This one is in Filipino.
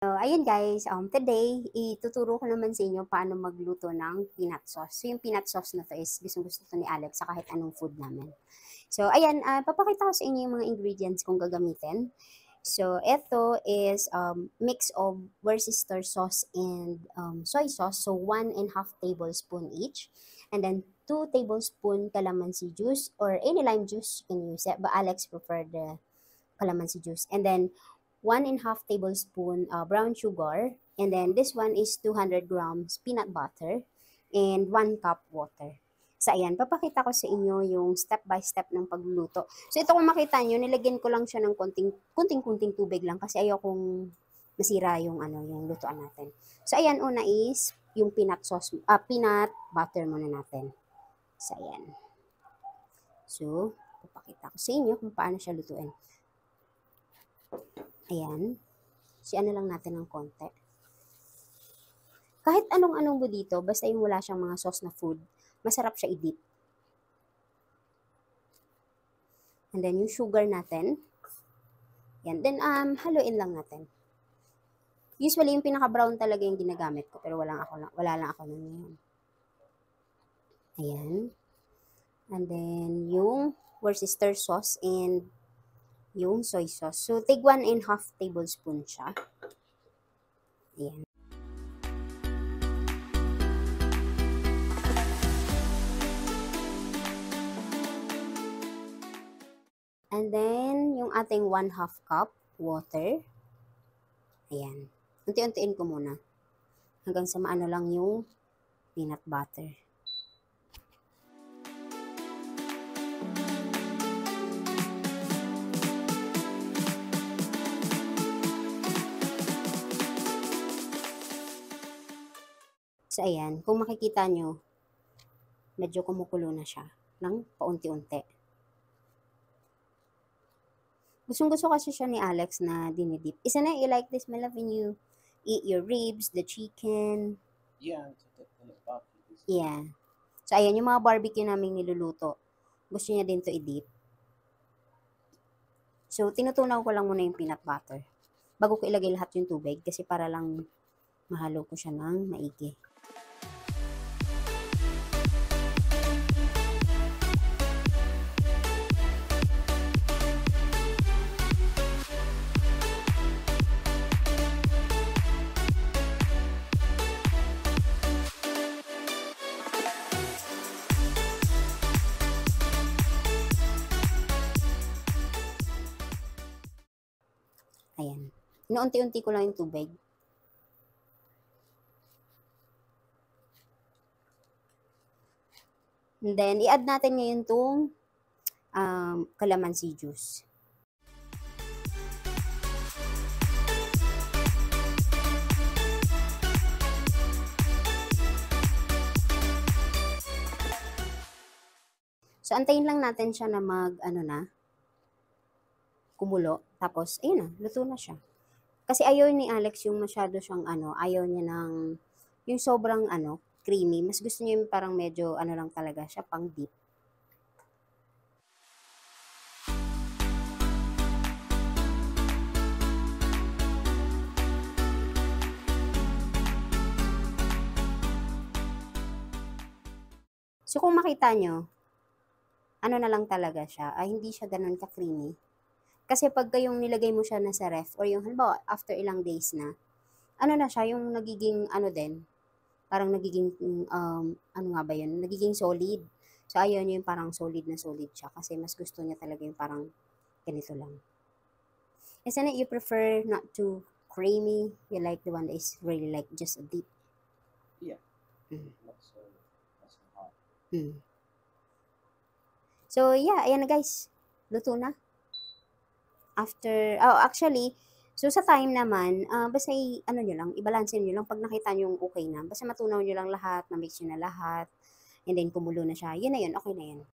So, ayun guys, today, ituturo ko naman sa inyo paano magluto ng peanut sauce. So, yung peanut sauce na to is gustong-gusto to ni Alex sa kahit anong food namin. So, ayan, papakita ko sa inyo yung mga ingredients kong gagamitin. So, ito is mix of Worcester sauce and soy sauce. So, 1.5 tablespoon each. And then, 2 tablespoon calamansi juice or any lime juice you can use it. But Alex preferred the calamansi juice. And then, 1.5 tablespoon brown sugar. And then, this one is 200 grams peanut butter and 1 cup water. So, ayan, papakita ko sa inyo yung step by step ng pagluluto. So, ito kung makita nyo, nilagyan ko lang siya ng kunting-kunting tubig lang kasi ayokong masira yung, yung lutuan natin. So, ayan, una is yung peanut sauce, peanut butter muna natin. So, ayan. So, papakita ko sa inyo kung paano siya lutuin. Ayan. Ano lang natin ng konti. Kahit anong-anong mo dito, basta yung wala siyang mga sauce na food, masarap siya i-dip. And then, yung sugar natin. Yan. Then, haluin lang natin. Usually, yung pinaka-brown talaga yung ginagamit ko, pero wala lang ako nun ngayon. Ayan. And then, yung Worcester sauce and yung soy sauce. So, tig 1.5 tablespoon siya. Ayan. And then, yung ating 1/2 cup water. Ayan. Unti-untiin ko muna. Hanggang sa maano lang yung peanut butter. So, ayan. Kung makikita nyo, medyo kumukulo na siya ng paunti-unti. Gustong-gusto kasi siya ni Alex na dinidip. Isa na, you like this, my love, when you eat your ribs, the chicken. Yeah, it's a barbecue. Yeah. So, ayan, yung mga barbecue namin niluluto. Gusto niya din to i-dip. So, tinutunaw ko lang muna yung peanut butter. Bago ko ilagay lahat yung tubig kasi para lang mahalo ko siya ng maigi. Ayan. Inuunti-unti ko lang yung tubig. And then, i-add natin ngayon itong calamansi juice. So, antayin lang natin siya na kumulo. Tapos, ayun na, luto na siya. Kasi ayaw ni Alex yung masyado siyang ayaw niya ng, yung sobrang creamy. Mas gusto niya yung parang medyo lang talaga siya, pang deep. So, kung makita nyo, na lang talaga siya, hindi siya ganun ka-creamy. Kasi pagka yung nilagay mo siya na sa ref, or yung halimbawa, after ilang days na, na siya, yung nagiging, din, parang nagiging, nagiging solid. So, ayaw niya yung parang solid na solid siya, kasi mas gusto niya talaga yung parang ganito lang. Isn't it you prefer not too creamy? You like the one that is really like just a deep? Yeah. Not so hot. So, yeah, ayan na guys. Luto na. Actually, so sa time naman, basta nyo lang, i-balance nyo lang pag nakita nyo yung okay na. Basta matunaw nyo lang lahat, na-mix nyo na lahat, and then kumulo na siya. Yun na yun, okay na yun.